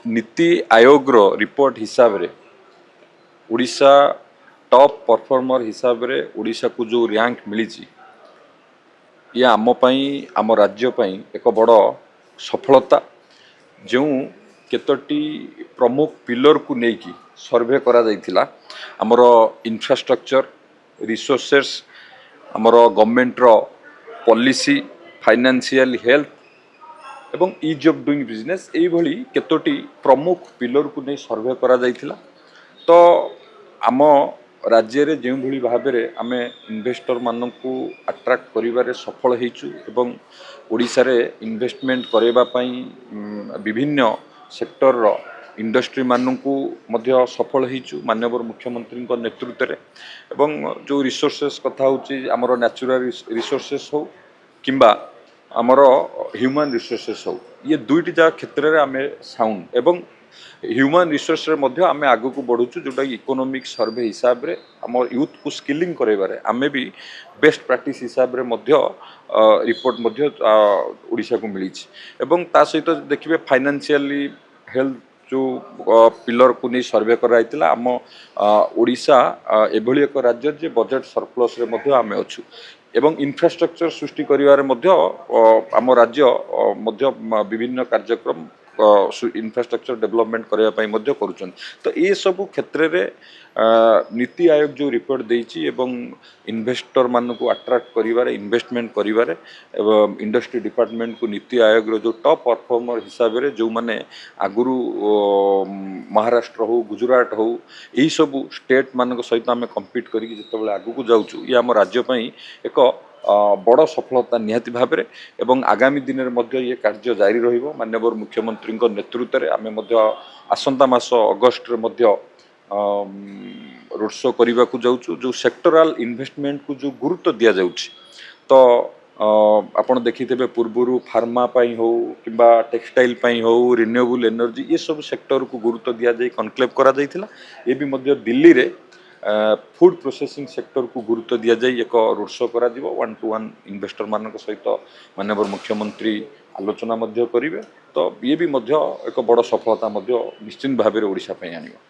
नीति आयोग रो report हिसाब रे Odisha top performer हिसाब रे ओडिशा को जो रैंक मिली ये आम आम राज्य एक बड़ सफलता जो केतोटी प्रमुख पिलर को लेकिन सर्वे करा जाइथिला आमर इंफ्रास्ट्रक्चर रिसोर्सेस आमर गवर्नमेंट रो पॉलिसी फाइनेंशियल हेल्थ एवं इज ऑफ डूइंग बिजनेस यही केतोटी प्रमुख पिलर को नहीं सर्वे करा जाइथिला। तो आम राज्य रे जो भली भाव में आम इन्वेस्टर मानू अट्राक्ट करिबारे सफल होइछु एवं ओडिशा रे इन्वेस्टमेंट करबा पई विभिन्न सेक्टर रो इंडस्ट्री मानू मध्य सफल होइछु माननीय मुख्यमंत्री नेतृत्व रे एवं जो रिसोर्सेस कथा होची हमरो नेचुरल रिसोर्सेस हो किंबा आमर ह्यूमन रिसोर्सेस हो ये दुईटी जगह क्षेत्र में आम साउंड एवं ह्यूमन रिसोर्स रे आम आग को बढ़ुचु जोटा कि इकोनॉमिक सर्वे हिसाब रे आम यूथ को स्किलिंग कराइबारे आम भी बेस्ट प्रैक्टिस हिसाब रे रिपोर्ट ओडिशा को मिली एवं ता सहित देखिए फाइनेंशियली हेल्थ जो पिलर को नहीं सर्वे कराइतिला आम ओडिशा एभली एक राज्य जे बजेट सरप्लस रे मध्य आमे अछु एवं इंफ्रास्ट्रक्चर सृष्टि करिवारे मध्य आम राज्य मध्य विभिन्न कार्यक्रम इंफ्रास्ट्रक्चर डेवलपमेंट करने मध्य करुछन। तो ये सब क्षेत्र रे नीति आयोग जो रिपोर्ट देइछि एवं इन्वेस्टर मान को अट्रैक्ट करिवारे इन्वेस्टमेंट करिवारे एवं इंडस्ट्री डिपार्टमेंट को नीति आयोग रो जो टॉप परफॉर्मर हिसाब रे जो माने आगुरु महाराष्ट्र हो गुजरात हो यही सब स्टेट मान सहित आम कम्पीट करिक जितेबाला आगु को जाउछु ये आम राज्य पई एक बड़ सफलता निहाती भाव में एवं आगामी दिन में ये कार्य जारी रहिबो माननीय मुख्यमंत्री नेतृत्व में आम आसंता मास अगस्ट रे रोड शो करने को जाऊँ जो सेक्टोराल इन्वेस्टमेंट को जो गुरुत्व दि जाउछि। तो आपण देखिथे पूर्वर फार्मा पाई हो किंबा टेक्सटाइल पाई हो रिन्यूएबल एनर्जी ये सब सेक्टर को गुरुत्व दि जाई कनक्लेव करा जाइथिला। ये भी मध्य दिल्ली रे फूड प्रोसेसिंग सेक्टर को गुरुत्व दि जाए एक रोड शो करा 1-to-1 इन्वेस्टर मान सहित माननीय मुख्यमंत्री आलोचना करेंगे। तो ये भी एक बड़ सफलता निश्चित भाव में ओडिशा आनिबो।